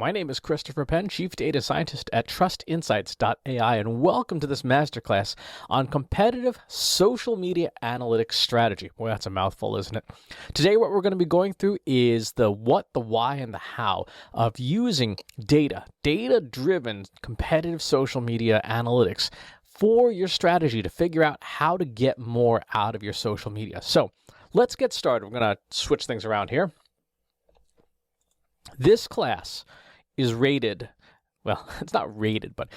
My name is Christopher Penn, Chief Data Scientist at TrustInsights.ai, and welcome to this masterclass on competitive social media analytics strategy. Boy, that's a mouthful, isn't it? Today, what we're going to be going through is the what, the why, and the how of using data-driven competitive social media analytics for your strategy to figure out how to get more out of your social media. So let's get started. We're going to switch things around here. This class is rated, well, it's not rated, but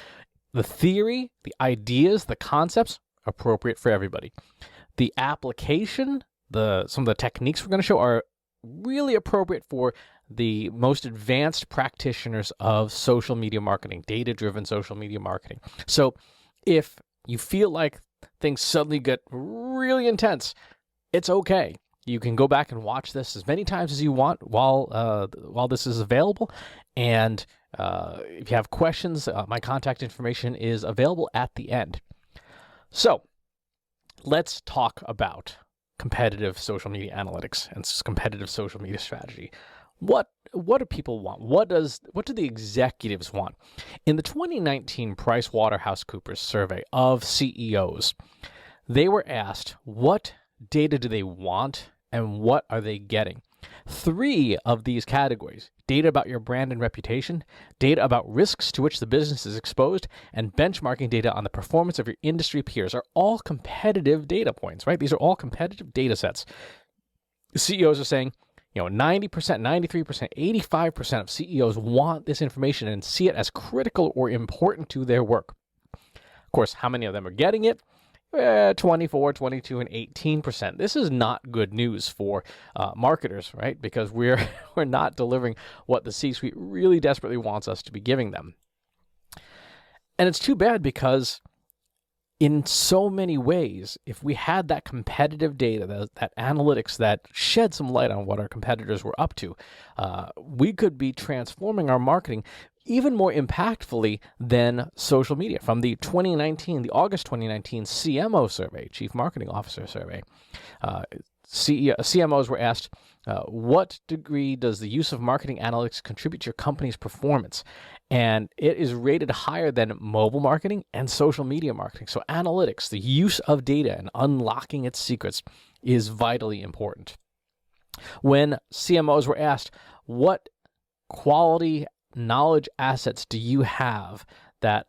the theory, the ideas, the concepts, appropriate for everybody. The application, some of the techniques we're going to show are really appropriate for the most advanced practitioners of social media marketing, data-driven social media marketing. So if you feel like things suddenly get really intense, it's okay. You can go back and watch this as many times as you want while this is available. And if you have questions, my contact information is available at the end. So let's talk about competitive social media analytics and competitive social media strategy. What do people want? What do the executives want? In the 2019 PricewaterhouseCoopers survey of CEOs, they were asked what data do they want and what are they getting? 3 of these categories, data about your brand and reputation, data about risks to which the business is exposed, and benchmarking data on the performance of your industry peers, are all competitive data points, right? These are all competitive data sets. CEOs are saying, 90%, 93%, 85% of CEOs want this information and see it as critical or important to their work. Of course, how many of them are getting it? 24, 22, and 18%. This is not good news for marketers, right? Because we're not delivering what the C-suite really desperately wants us to be giving them. And it's too bad because in so many ways, if we had that competitive data, that analytics that shed some light on what our competitors were up to, we could be transforming our marketing even more impactfully than social media. From the August 2019 CMO survey, Chief Marketing Officer survey, CMOs were asked, what degree does the use of marketing analytics contribute to your company's performance? And it is rated higher than mobile marketing and social media marketing. So analytics, the use of data and unlocking its secrets, is vitally important. When CMOs were asked, what quality knowledge assets do you have that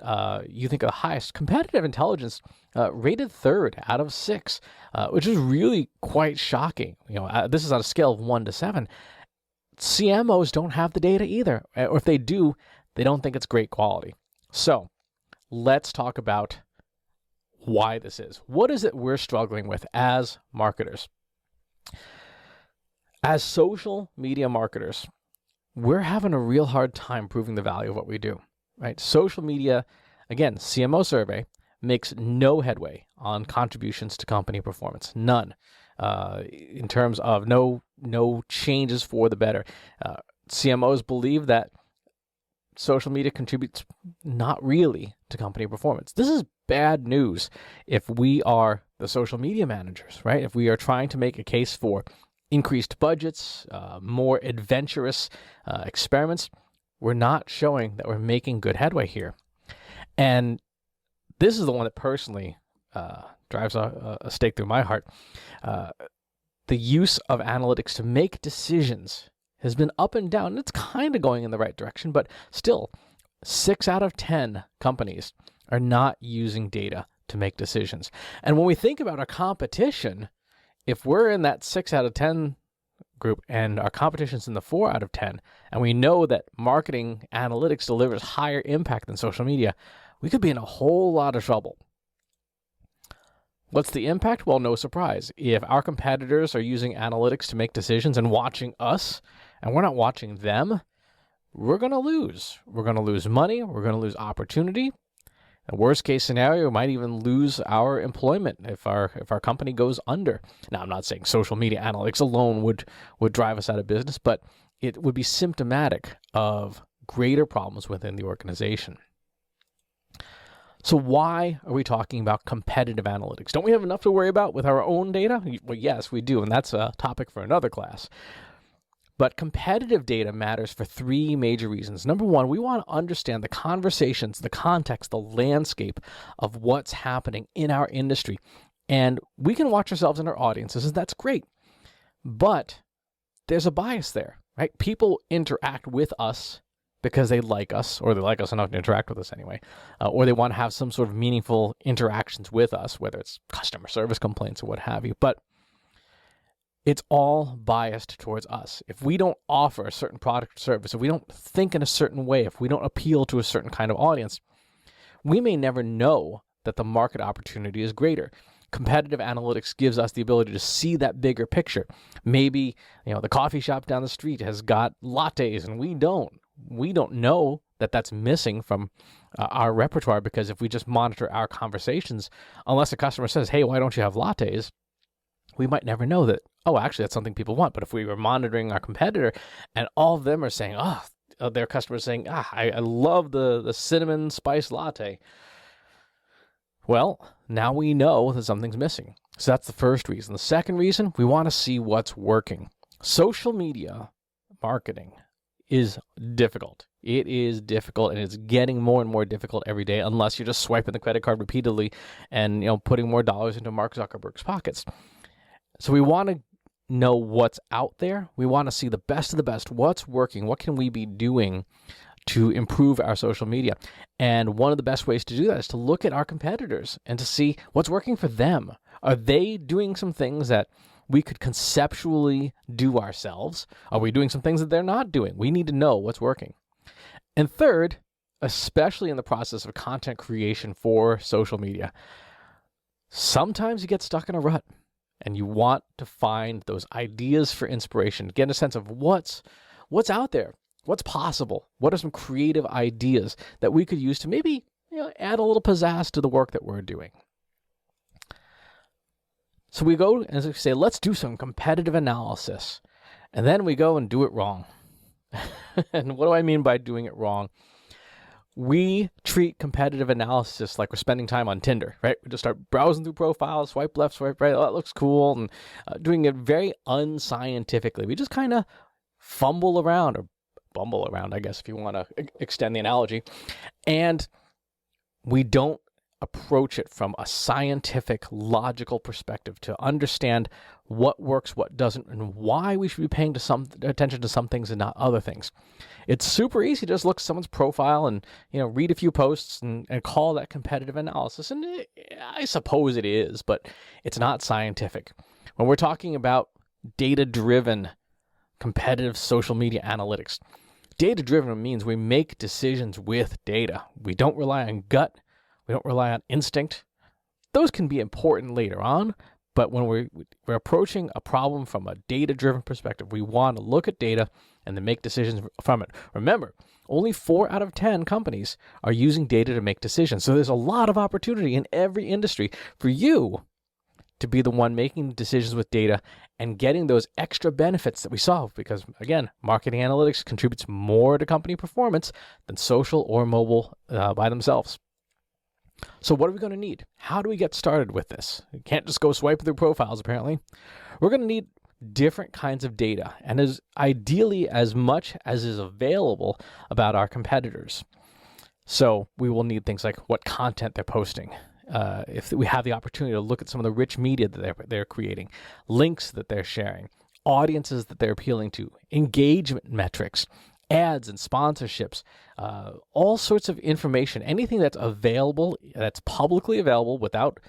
you think are the highest? Competitive intelligence rated 3rd out of 6, which is really quite shocking. This is on a scale of 1 to 7. CMOs don't have the data either, or if they do, they don't think it's great quality. So let's talk about why this is. What is it we're struggling with as marketers? As social media marketers, we're having a real hard time proving the value of what we do, right? Social media, again, CMO survey, makes no headway on contributions to company performance. None. In terms of no changes for the better. CMOs believe that social media contributes not really to company performance. This is bad news if we are the social media managers, right? If we are trying to make a case for increased budgets, more adventurous experiments, we're not showing that we're making good headway here. And this is the one that personally drives a stake through my heart. The use of analytics to make decisions has been up and down. It's kind of going in the right direction, but still, 6 out of 10 companies are not using data to make decisions. And when we think about our competition, if we're in that 6 out of 10 group and our competition's in the 4 out of 10, and we know that marketing analytics delivers higher impact than social media, we could be in a whole lot of trouble. What's the impact? Well, no surprise. If our competitors are using analytics to make decisions and watching us, and we're not watching them, we're going to lose. We're going to lose money. We're going to lose opportunity. A worst case scenario, we might even lose our employment if our company goes under. Now, I'm not saying social media analytics alone would drive us out of business, but it would be symptomatic of greater problems within the organization. So why are we talking about competitive analytics? Don't we have enough to worry about with our own data? Well, yes, we do, and that's a topic for another class. But competitive data matters for three major reasons. Number one, we want to understand the conversations, the context, the landscape of what's happening in our industry. And we can watch ourselves and our audiences, and that's great. But there's a bias there, right? People interact with us because they like us, or they like us enough to interact with us anyway, or they want to have some sort of meaningful interactions with us, whether it's customer service complaints or what have you. But it's all biased towards us. If we don't offer a certain product or service, if we don't think in a certain way, if we don't appeal to a certain kind of audience, we may never know that the market opportunity is greater. Competitive analytics gives us the ability to see that bigger picture. Maybe, the coffee shop down the street has got lattes and we don't. We don't know that that's missing from our repertoire, because if we just monitor our conversations, unless a customer says, hey, why don't you have lattes? We might never know that, actually, that's something people want. But if we were monitoring our competitor and all of them are saying, their customers saying, I love the cinnamon spice latte. Well, now we know that something's missing. So that's the first reason. The second reason, we want to see what's working. Social media marketing is difficult. It is difficult, and it's getting more and more difficult every day, unless you're just swiping the credit card repeatedly and putting more dollars into Mark Zuckerberg's pockets. So we want to know what's out there. We want to see the best of the best. What's working? What can we be doing to improve our social media? And one of the best ways to do that is to look at our competitors and to see what's working for them. Are they doing some things that we could conceptually do ourselves? Are we doing some things that they're not doing? We need to know what's working. And third, especially in the process of content creation for social media, sometimes you get stuck in a rut and you want to find those ideas for inspiration, get a sense of what's out there. What's possible? What are some creative ideas that we could use to maybe add a little pizzazz to the work that we're doing? So we go, as I say, let's do some competitive analysis. And then we go and do it wrong. And what do I mean by doing it wrong? We treat competitive analysis like we're spending time on Tinder, right? We just start browsing through profiles, swipe left, swipe right. Oh, that looks cool. And doing it very unscientifically. We just kind of fumble around, or bumble around, I guess, if you want to extend the analogy. And we don't approach it from a scientific, logical perspective to understand what works, what doesn't, and why we should be paying attention to some things and not other things. It's super easy to just look at someone's profile and read a few posts and call that competitive analysis. And I suppose it is, but it's not scientific. When we're talking about data-driven competitive social media analytics, data-driven means we make decisions with data. We don't rely on gut. We don't rely on instinct. Those can be important later on, but when we're approaching a problem from a data-driven perspective, we want to look at data and then make decisions from it. Remember, only 4 out of 10 companies are using data to make decisions. So there's a lot of opportunity in every industry for you to be the one making decisions with data and getting those extra benefits that we saw. Because, again, marketing analytics contributes more to company performance than social or mobile by themselves. So what are we going to need? How do we get started with this? You can't just go swipe through profiles, apparently. We're going to need different kinds of data, and ideally as much as is available about our competitors. So we will need things like what content they're posting. If we have the opportunity to look at some of the rich media that they're creating, links that they're sharing, audiences that they're appealing to, engagement metrics, ads and sponsorships, all sorts of information, anything that's available, that's publicly available without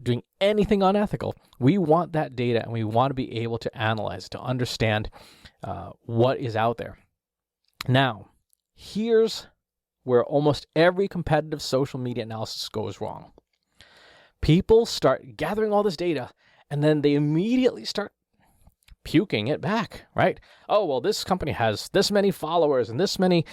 doing anything unethical. We want that data, and we want to be able to analyze, to understand what is out there. Now, here's where almost every competitive social media analysis goes wrong. People start gathering all this data, and then they immediately start puking it back, right? Oh, well, this company has this many followers and this many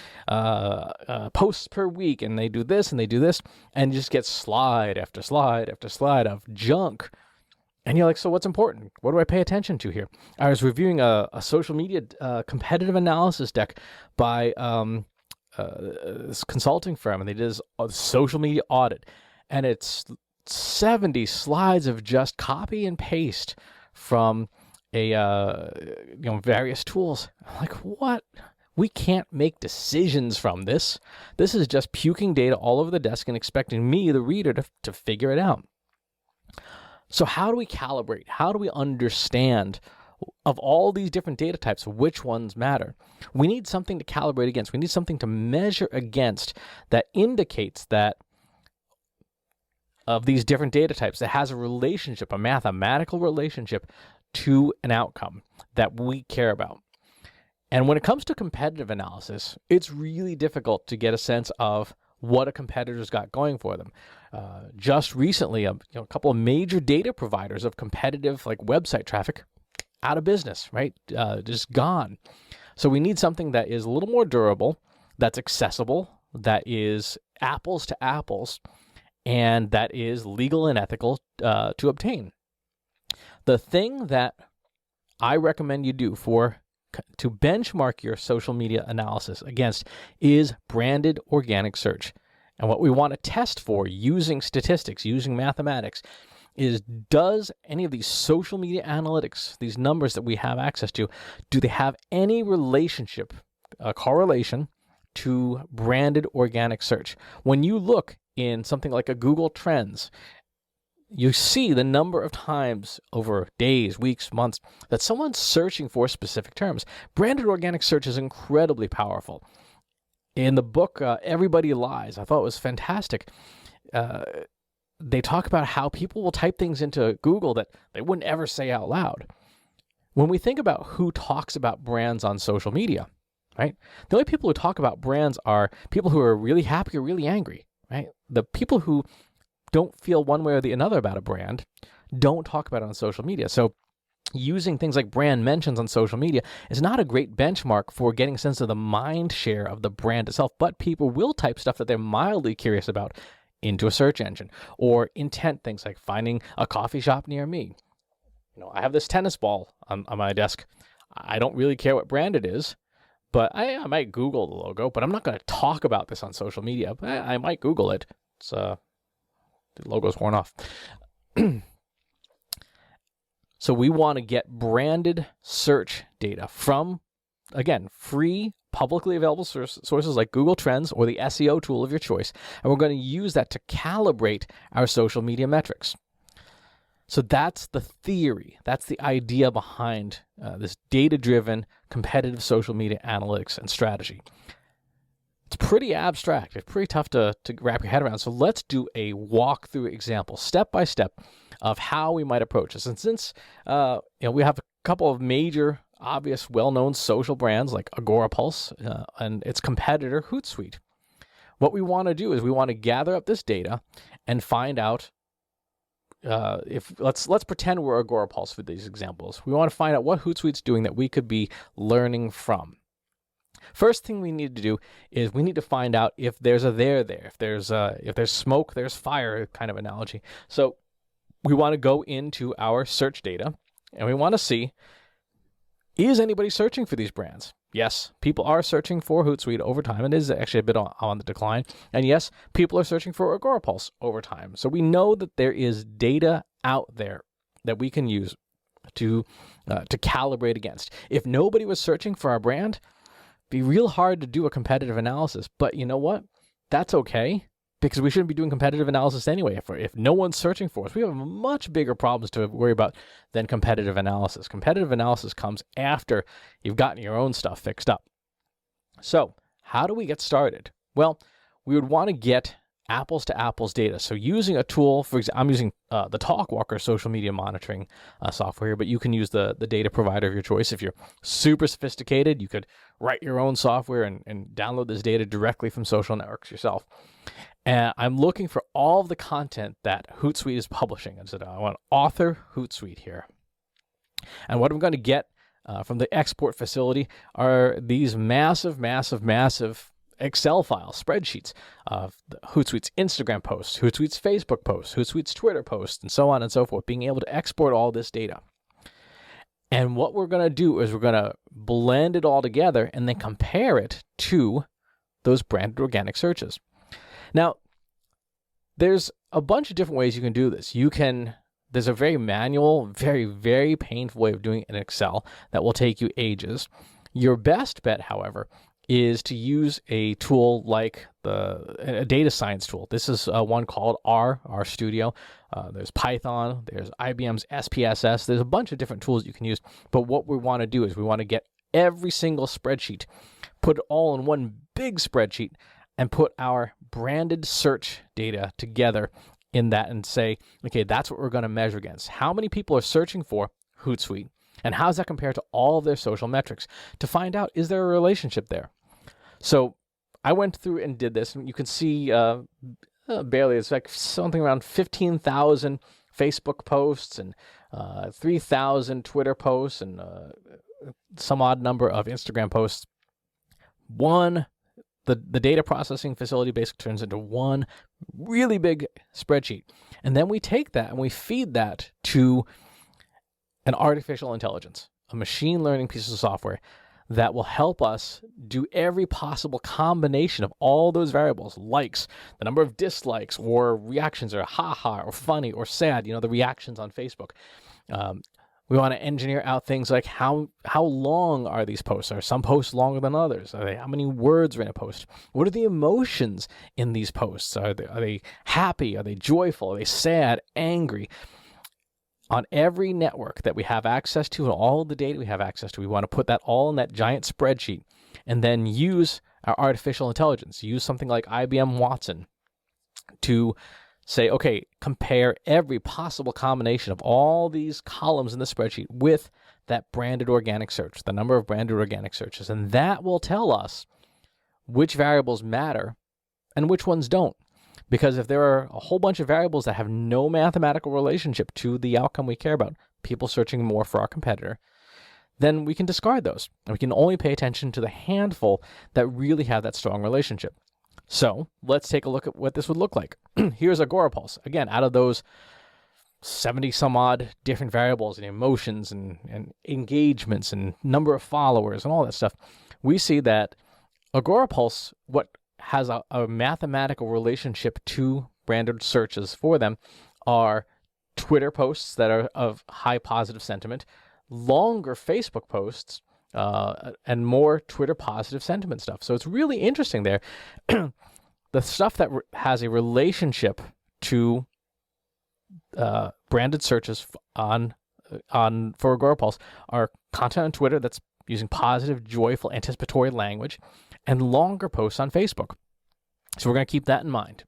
posts per week, and they do this and they do this, and you just get slide after slide after slide of junk. And you're like, so what's important? What do I pay attention to here? I was reviewing a social media competitive analysis deck by this consulting firm, and they did a social media audit, and it's 70 slides of just copy and paste from various tools. I'm like, what? We can't make decisions from this. This is just puking data all over the desk and expecting me, the reader, to figure it out. So how do we calibrate? How do we understand of all these different data types, which ones matter? We need something to calibrate against. We need something to measure against that indicates that of these different data types that has a relationship, a mathematical relationship to an outcome that we care about. And when it comes to competitive analysis, it's really difficult to get a sense of what a competitor's got going for them. Just recently, a couple of major data providers of competitive website traffic out of business, right? Just gone. So we need something that is a little more durable, that's accessible, that is apples to apples, and that is legal and ethical to obtain. The thing that I recommend you do to benchmark your social media analysis against is branded organic search. And what we want to test for using statistics, using mathematics, is does any of these social media analytics, these numbers that we have access to, do they have any relationship, a correlation to branded organic search? When you look in something like a Google Trends, you see the number of times over days, weeks, months that someone's searching for specific terms. Branded organic search is incredibly powerful. In the book, Everybody Lies, I thought it was fantastic. They talk about how people will type things into Google that they wouldn't ever say out loud. When we think about who talks about brands on social media, right? The only people who talk about brands are people who are really happy or really angry, right? The people who don't feel one way or the other about a brand don't talk about it on social media. So using things like brand mentions on social media is not a great benchmark for getting a sense of the mind share of the brand itself, but people will type stuff that they're mildly curious about into a search engine, or intent things like finding a coffee shop near me. I have this tennis ball on my desk. I don't really care what brand it is, but I might Google the logo, but I'm not going to talk about this on social media. But I might Google it. It's the logo's worn off. So we want to get branded search data from, again, free, publicly available sources like Google Trends or the SEO tool of your choice, and we're going to use that to calibrate our social media metrics. So that's the theory. That's the idea behind this data-driven competitive social media analytics and strategy. It's pretty abstract. It's pretty tough to wrap your head around. So let's do a walkthrough example, step by step, of how we might approach this. And since we have a couple of major, obvious, well-known social brands like Agorapulse and its competitor Hootsuite, what we want to do is we want to gather up this data and find out if let's pretend we're Agorapulse for these examples. We want to find out what Hootsuite's doing that we could be learning from. First thing we need to do is we need to find out if there's a there. If there's smoke, there's fire kind of analogy. So we want to go into our search data and we want to see, is anybody searching for these brands? Yes, people are searching for Hootsuite over time. It is actually a bit on the decline. And yes, people are searching for Agorapulse over time. So we know that there is data out there that we can use to calibrate against. If nobody was searching for our brand, it'd be real hard to do a competitive analysis. But you know what? That's okay, because we shouldn't be doing competitive analysis anyway. If no one's searching for us, we have much bigger problems to worry about than competitive analysis. Competitive analysis comes after you've gotten your own stuff fixed up. So how do we get started? Well, we would want to get apples to apples data. So using a tool, for example, I'm using the Talkwalker social media monitoring software here, but you can use the data provider of your choice. If you're super sophisticated, you could write your own software and download this data directly from social networks yourself. And I'm looking for all of the content that Hootsuite is publishing. And so I want author Hootsuite here. And what I'm going to get from the export facility are these massive Excel files, spreadsheets of Hootsuite's Instagram posts, Hootsuite's Facebook posts, Hootsuite's Twitter posts, and so on and so forth, being able to export all this data. And what we're going to do is we're going to blend it all together and then compare it to those branded organic searches. Now, there's a bunch of different ways you can do this. You can There's a very manual, very, very painful way of doing it in Excel that will take you ages. Your best bet, however, is to use a tool like a data science tool. This is one called R Studio. There's Python, there's IBM's SPSS. There's a bunch of different tools you can use. But what we want to do is we want to get every single spreadsheet, put it all in one big spreadsheet, and put our branded search data together in that and say, okay, that's what we're going to measure against. How many people are searching for Hootsuite? And how does that compare to all of their social metrics? To find out, is there a relationship there? So I went through and did this, and you can see barely, it's like something around 15,000 Facebook posts and 3,000 Twitter posts and some odd number of Instagram posts. The data processing facility basically turns into one really big spreadsheet. And then we take that and we feed that to an artificial intelligence, a machine learning piece of software that will help us do every possible combination of all those variables, likes, the number of dislikes or reactions, or haha, or funny, or sad, the reactions on Facebook. We want to engineer out things like how long are these posts? Are some posts longer than others? How many words are in a post? What are the emotions in these posts? Are they happy? Are they joyful? Are they sad, angry? On every network that we have access to and all the data we have access to, we want to put that all in that giant spreadsheet and then use our artificial intelligence, use something like IBM Watson to say, okay, compare every possible combination of all these columns in the spreadsheet with that branded organic search, the number of branded organic searches. And that will tell us which variables matter and which ones don't. Because if there are a whole bunch of variables that have no mathematical relationship to the outcome we care about, people searching more for our competitor, then we can discard those. And we can only pay attention to the handful that really have that strong relationship. So let's take a look at what this would look like. Here's Agorapulse. Again, out of those 70 some odd different variables and emotions and engagements and number of followers and all that stuff, we see that Agorapulse, what has a mathematical relationship to branded searches for them, are Twitter posts that are of high positive sentiment, longer Facebook posts, and more Twitter positive sentiment stuff. So it's really interesting there. The stuff that has a relationship to branded searches for Agorapulse are content on Twitter that's using positive, joyful, anticipatory language, and longer posts on Facebook. So we're going to keep that in mind.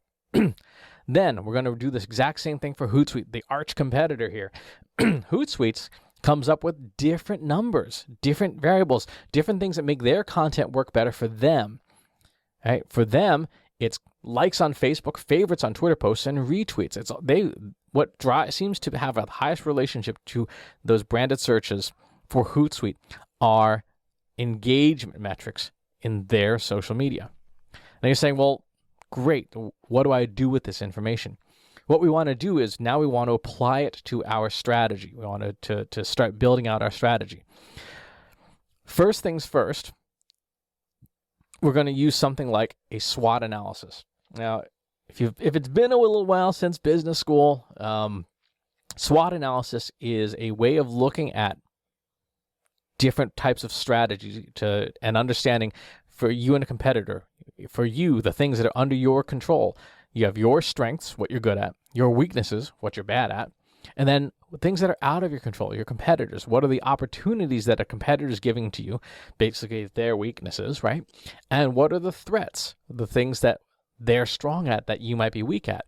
Then we're going to do this exact same thing for Hootsuite, the arch competitor here. Hootsuite comes up with different numbers, different variables, different things that make their content work better for them. Right? For them, it's likes on Facebook, favorites on Twitter posts, and retweets. Seems to have the highest relationship to those branded searches for Hootsuite are engagement metrics in their social media. Now you're saying, well, great, what do I do with this information? What we want to do is now we want to apply it to our strategy. We want to start building out our strategy. First things first, we're going to use something like a SWOT analysis. Now, if it's been a little while since business school, SWOT analysis is a way of looking at different types of strategies and understanding for you and a competitor. For you, the things that are under your control. You have your strengths, what you're good at, your weaknesses, what you're bad at, and then things that are out of your control, your competitors. What are the opportunities that a competitor is giving to you, basically their weaknesses, right? And what are the threats, the things that they're strong at that you might be weak at?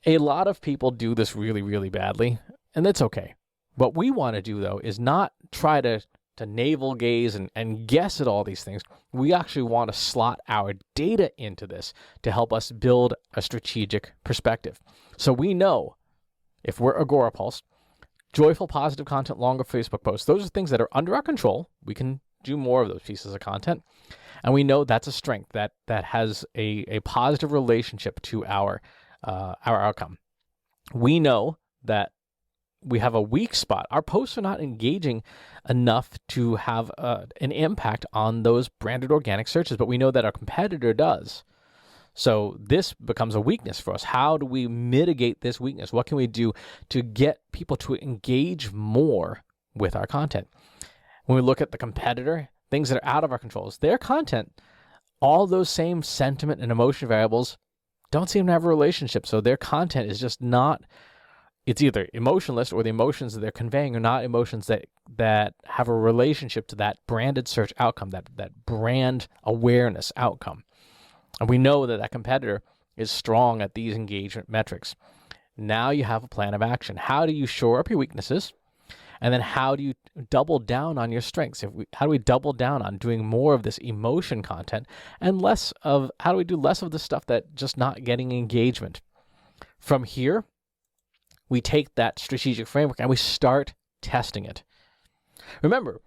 A lot of people do this really, really badly, and that's okay. What we want to do, though, is not try to navel gaze and guess at all these things. We actually want to slot our data into this to help us build a strategic perspective. So we know if we're Agorapulse, joyful, positive content, longer Facebook posts, those are things that are under our control. We can do more of those pieces of content. And we know that's a strength that has a positive relationship to our outcome. We know that we have a weak spot. Our posts are not engaging enough to have an impact on those branded organic searches, but we know that our competitor does. So this becomes a weakness for us. How do we mitigate this weakness? What can we do to get people to engage more with our content? When we look at the competitor, things that are out of our controls, their content, all those same sentiment and emotion variables don't seem to have a relationship. So their content is just not, it's either emotionless, or the emotions that they're conveying are not emotions that have a relationship to that branded search outcome, that brand awareness outcome. And we know that competitor is strong at these engagement metrics. Now you have a plan of action. How do you shore up your weaknesses? And then how do you double down on your strengths? How do we double down on doing more of this emotion content and how do we do less of the stuff that just not getting engagement? From here, we take that strategic framework and we start testing it. Remember,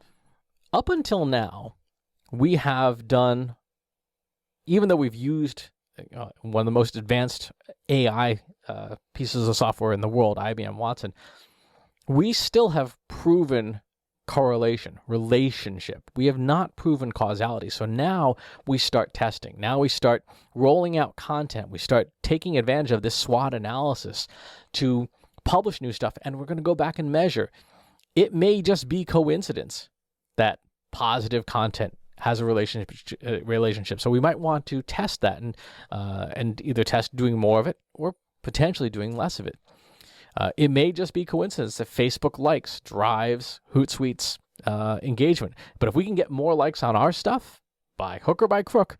up until now, we have done, even though we've used one of the most advanced AI pieces of software in the world, IBM Watson, we still have proven correlation, relationship. We have not proven causality. So now we start testing. Now we start rolling out content. We start taking advantage of this SWOT analysis to publish new stuff, and we're going to go back and measure. It may just be coincidence that positive content has a relationship. So we might want to test that and either test doing more of it or potentially doing less of it. It may just be coincidence that Facebook likes drives Hootsuite's engagement. But if we can get more likes on our stuff, by hook or by crook,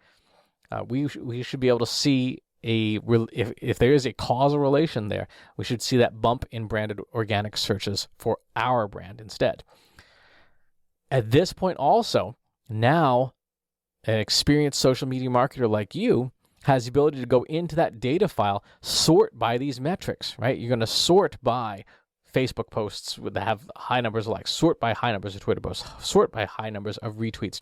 we should be able to see if there is a causal relation there, we should see that bump in branded organic searches for our brand instead. At this point also, now an experienced social media marketer like you has the ability to go into that data file, sort by these metrics, right? You're going to sort by Facebook posts that have high numbers of likes, sort by high numbers of Twitter posts, sort by high numbers of retweets,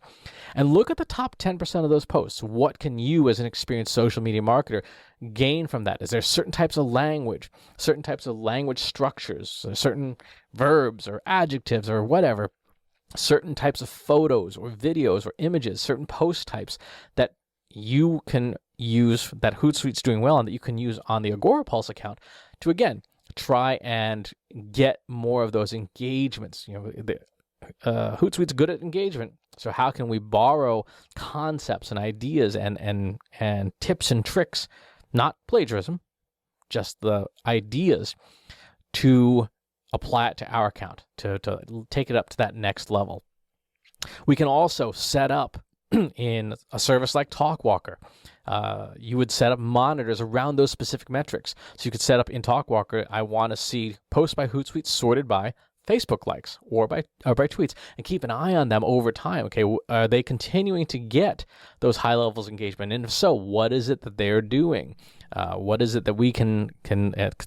and look at the top 10% of those posts. What can you, as an experienced social media marketer, gain from that? Is there certain types of language structures, certain verbs or adjectives or whatever, certain types of photos or videos or images, certain post types that you can use, that Hootsuite's doing well and that you can use on the Agorapulse account to, again, try and get more of those engagements. Hootsuite's good at engagement, so how can we borrow concepts and ideas and tips and tricks, not plagiarism, just the ideas, to apply it to our account, to take it up to that next level. We can also set up in a service like TalkWalker. You would set up monitors around those specific metrics. So you could set up in TalkWalker, I want to see posts by Hootsuite sorted by Facebook likes or by tweets, and keep an eye on them over time. Okay, are they continuing to get those high levels of engagement? And if so, what is it that they're doing? What is it that we can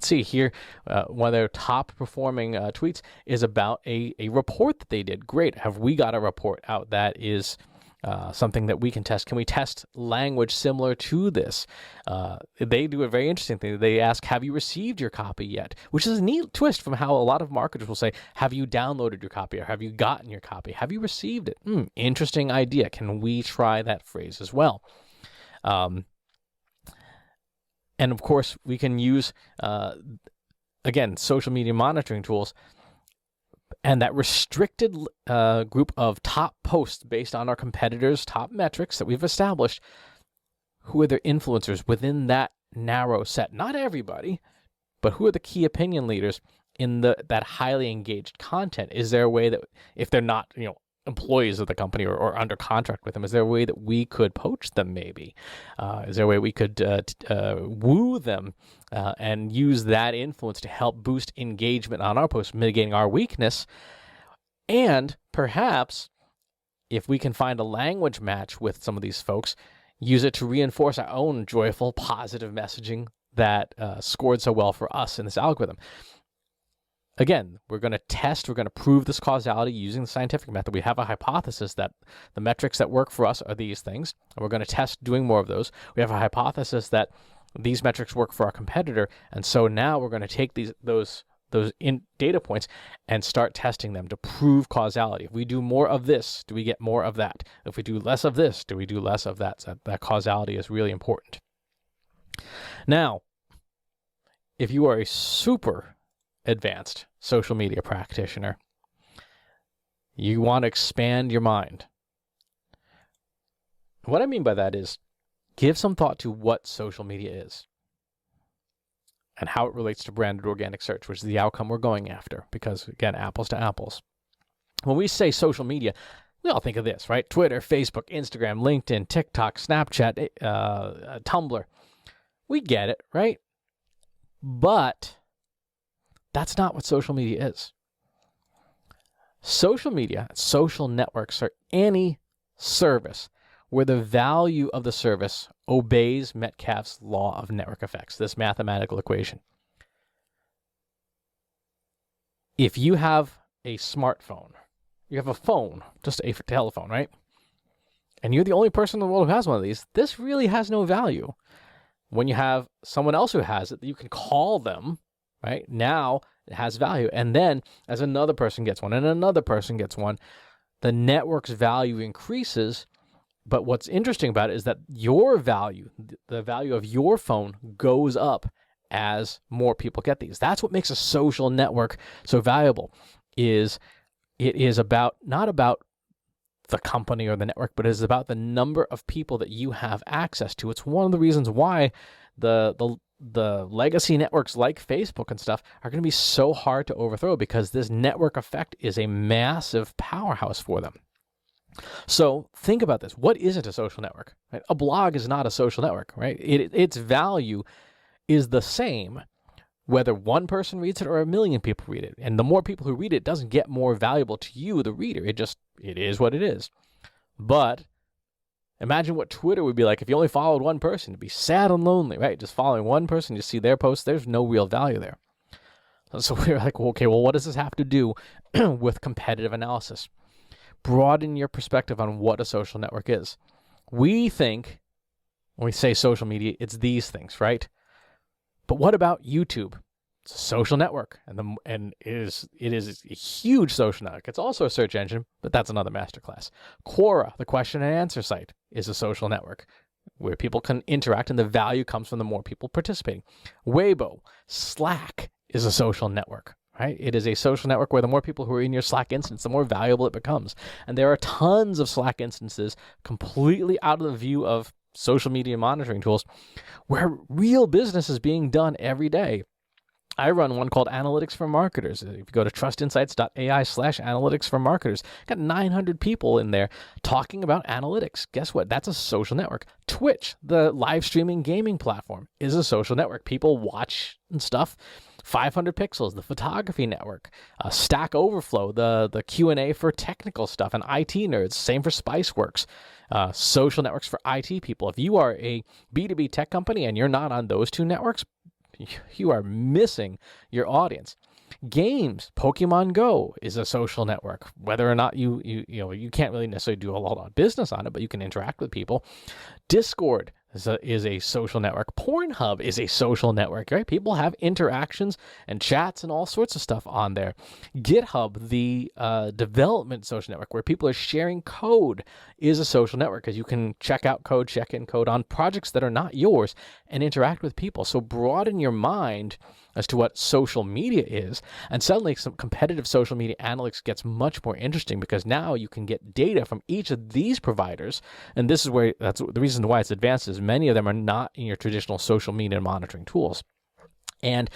see here? One of their top performing tweets is about a report that they did. Great. Have we got a report out that is something that we can test? Can we test language similar to this? They do a very interesting thing. They ask, have you received your copy yet? Which is a neat twist from how a lot of marketers will say, have you downloaded your copy, or have you gotten your copy? Have you received it? Interesting idea. Can we try that phrase as well? And of course, we can use, again, social media monitoring tools and that restricted group of top posts based on our competitors' top metrics that we've established. Who are their influencers within that narrow set? Not everybody, but who are the key opinion leaders in that highly engaged content? Is there a way that, if they're not, employees of the company or under contract with them, is there a way that we could poach them maybe? Is there a way we could woo them and use that influence to help boost engagement on our posts, mitigating our weakness? And perhaps, if we can find a language match with some of these folks, use it to reinforce our own joyful, positive messaging that scored so well for us in this algorithm. Again, we're going to test, we're going to prove this causality using the scientific method. We have a hypothesis that the metrics that work for us are these things, and we're going to test doing more of those. We have a hypothesis that these metrics work for our competitor, and so now we're going to take those data points and start testing them to prove causality. If we do more of this, do we get more of that? If we do less of this, do we do less of that? So that causality is really important. Now, if you are a super advanced social media practitioner, you want to expand your mind. What I mean by that is give some thought to what social media is and how it relates to branded organic search, which is the outcome we're going after, because, again, apples to apples. When we say social media, we all think of this, right? Twitter, Facebook, Instagram, LinkedIn, TikTok, Snapchat, Tumblr. We get it, right? But that's not what social media is. Social media, social networks are any service where the value of the service obeys Metcalfe's law of network effects, this mathematical equation. If you have a smartphone, you have a phone, just a telephone, right? And you're the only person in the world who has one of these, this really has no value. When you have someone else who has it, you can call them, right? Now it has value. And then as another person gets one and another person gets one, the network's value increases. But what's interesting about it is that your value, the value of your phone, goes up as more people get these. That's what makes a social network so valuable. It is about not about the company or the network, but it is about the number of people that you have access to. It's one of the reasons why the legacy networks like Facebook and stuff are going to be so hard to overthrow, because this network effect is a massive powerhouse for them. So think about this. What isn't a social network? Right? A blog is not a social network, right? Its value is the same whether one person reads it or a million people read it. And the more people who read it doesn't get more valuable to you, the reader. It is what it is. But imagine what Twitter would be like if you only followed one person. It'd be sad and lonely, right? Just following one person, you see their posts, there's no real value there. So we're like, okay, well, what does this have to do with competitive analysis? Broaden your perspective on what a social network is. We think, when we say social media, it's these things, right? But what about YouTube? It's a social network, and it is a huge social network. It's also a search engine, but that's another masterclass. Quora, the question and answer site, is a social network where people can interact, and the value comes from the more people participating. Weibo, Slack is a social network. Right? It is a social network where the more people who are in your Slack instance, the more valuable it becomes. And there are tons of Slack instances completely out of the view of social media monitoring tools where real business is being done every day. I run one called Analytics for Marketers. If you go to trustinsights.ai/analytics for marketers, got 900 people in there talking about analytics. Guess what? That's a social network. Twitch, the live streaming gaming platform, is a social network. People watch and stuff. 500 Pixels, the photography network. Stack Overflow, the Q&A for technical stuff and IT nerds. Same for Spiceworks. Social networks for IT people. If you are a B2B tech company and you're not on those two networks, you are missing your audience. Games, Pokemon Go is a social network. Whether or not you can't really necessarily do a lot of business on it, but you can interact with people. Discord is a social network. Pornhub is a social network, right? People have interactions and chats and all sorts of stuff on there. GitHub, the development social network where people are sharing code, is a social network because you can check out code, check in code on projects that are not yours and interact with people. So broaden your mind as to what social media is, and suddenly some competitive social media analytics gets much more interesting, because now you can get data from each of these providers, and this is where that's the reason why it's advanced, is many of them are not in your traditional social media monitoring tools. And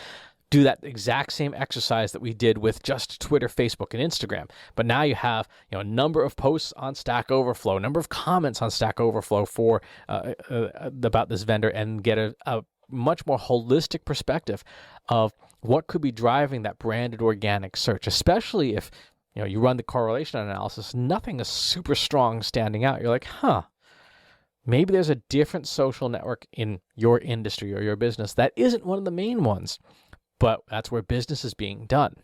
do that exact same exercise that we did with just Twitter, Facebook, and Instagram. But now you have a number of posts on Stack Overflow, a number of comments on Stack Overflow for about this vendor, and get a much more holistic perspective of what could be driving that branded organic search, especially if you run the correlation analysis, nothing is super strong standing out. You're like, maybe there's a different social network in your industry or your business that isn't one of the main ones, but that's where business is being done.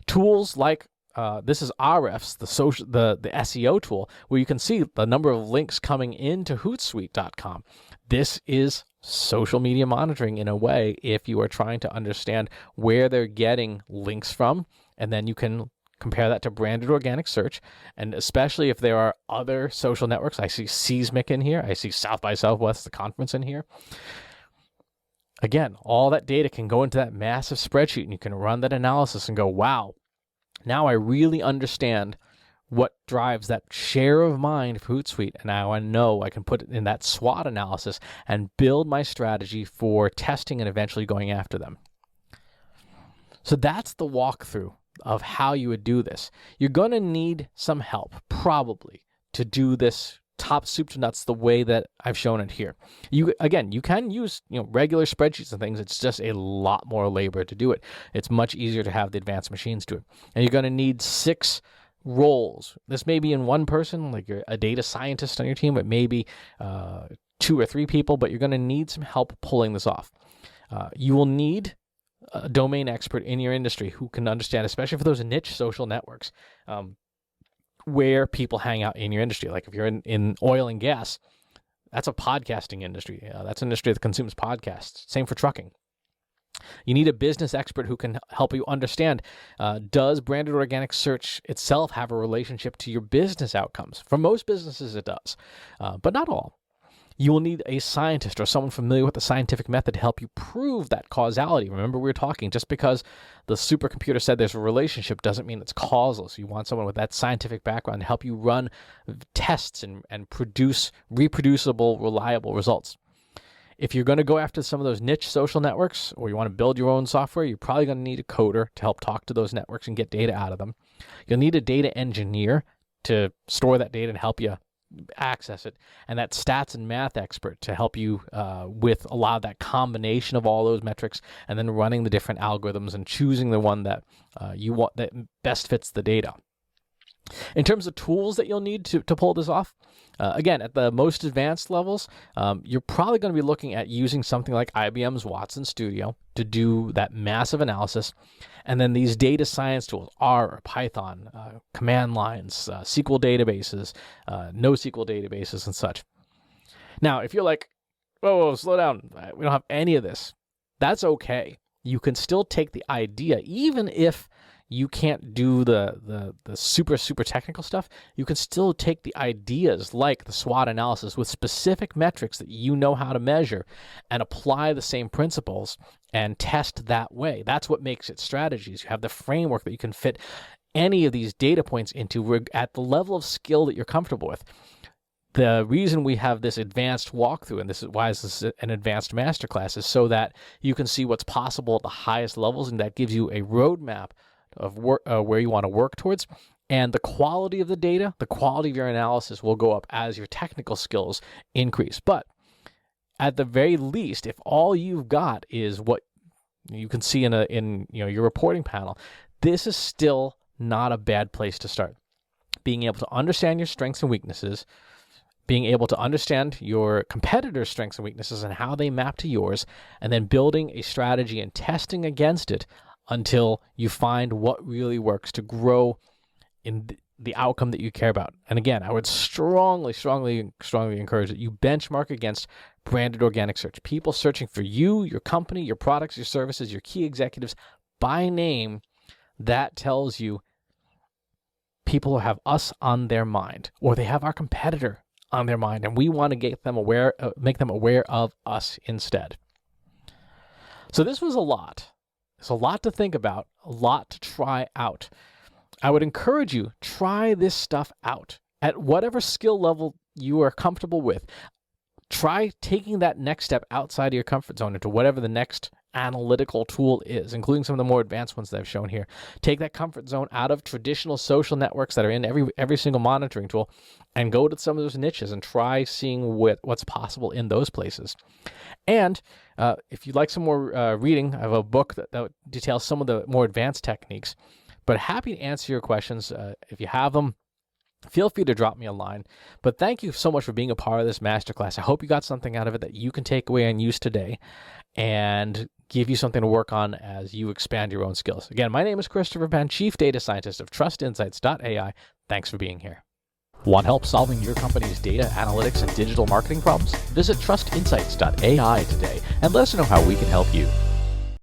Tools like this is Ahrefs, the SEO tool, where you can see the number of links coming into Hootsuite.com. This is social media monitoring in a way, if you are trying to understand where they're getting links from, and then you can compare that to branded organic search. And especially if there are other social networks, I see Seismic in here, I see South by Southwest, the conference, in here. Again, all that data can go into that massive spreadsheet, and you can run that analysis and go, wow, now I really understand what drives that share of mind for Hootsuite. And now I know I can put it in that SWOT analysis and build my strategy for testing and eventually going after them. So that's the walkthrough of how you would do this. You're going to need some help, probably, to do this top soup to nuts the way that I've shown it here. You can use regular spreadsheets and things. It's just a lot more labor to do it. It's much easier to have the advanced machines do it. And you're going to need 6 roles. This may be in one person, like you're a data scientist on your team, but maybe 2 or 3 people, but you're going to need some help pulling this off. You will need a domain expert in your industry who can understand, especially for those niche social networks, where people hang out in your industry. Like if you're in oil and gas, that's a podcasting industry. That's an industry that consumes podcasts. Same for trucking. You need a business expert who can help you understand, does branded organic search itself have a relationship to your business outcomes? For most businesses, it does, but not all. You will need a scientist or someone familiar with the scientific method to help you prove that causality. Remember, we were talking, just because the supercomputer said there's a relationship doesn't mean it's causal. So you want someone with that scientific background to help you run tests and produce reproducible, reliable results. If you're going to go after some of those niche social networks, or you want to build your own software, you're probably going to need a coder to help talk to those networks and get data out of them. You'll need a data engineer to store that data and help you access it, and that stats and math expert to help you with a lot of that combination of all those metrics, and then running the different algorithms and choosing the one that you want that best fits the data. In terms of tools that you'll need to pull this off, again, at the most advanced levels, you're probably going to be looking at using something like IBM's Watson Studio to do that massive analysis. And then these data science tools, R, Python, command lines, SQL databases, NoSQL databases, and such. Now, if you're like, whoa, slow down, we don't have any of this, that's okay. You can still take the idea, even if you can't do the super technical stuff, you can still take the ideas like the SWOT analysis with specific metrics that you know how to measure and apply the same principles and test that way. That's what makes it strategies. You have the framework that you can fit any of these data points into at the level of skill that you're comfortable with. The reason we have this advanced walkthrough, and this is why this is an advanced masterclass, is so that you can see what's possible at the highest levels, and that gives you a roadmap of work, where you want to work towards. And the quality of the data, the quality of your analysis will go up as your technical skills increase. But at the very least, if all you've got is what you can see in your reporting panel, this is still not a bad place to start. Being able to understand your strengths and weaknesses, being able to understand your competitors' strengths and weaknesses and how they map to yours, and then building a strategy and testing against it until you find what really works to grow in the outcome that you care about. And again, I would strongly encourage that you benchmark against branded organic search. People searching for you, your company, your products, your services, your key executives by name. That tells you people have us on their mind, or they have our competitor on their mind, and we want to get them aware, make them aware of us instead. So this was a lot. There's a lot to think about, a lot to try out. I would encourage you, try this stuff out at whatever skill level you are comfortable with. Try taking that next step outside of your comfort zone into whatever the next analytical tool is, including some of the more advanced ones that I've shown here. Take that comfort zone out of traditional social networks that are in every single monitoring tool and go to some of those niches and try seeing what's possible in those places. And if you'd like some more reading, I have a book that details some of the more advanced techniques, but happy to answer your questions if you have them. Feel free to drop me a line. But thank you so much for being a part of this masterclass. I hope you got something out of it that you can take away and use today and give you something to work on as you expand your own skills. Again, my name is Christopher Penn, Chief Data Scientist of TrustInsights.ai. Thanks for being here. Want help solving your company's data, analytics, and digital marketing problems? Visit TrustInsights.ai today and let us know how we can help you.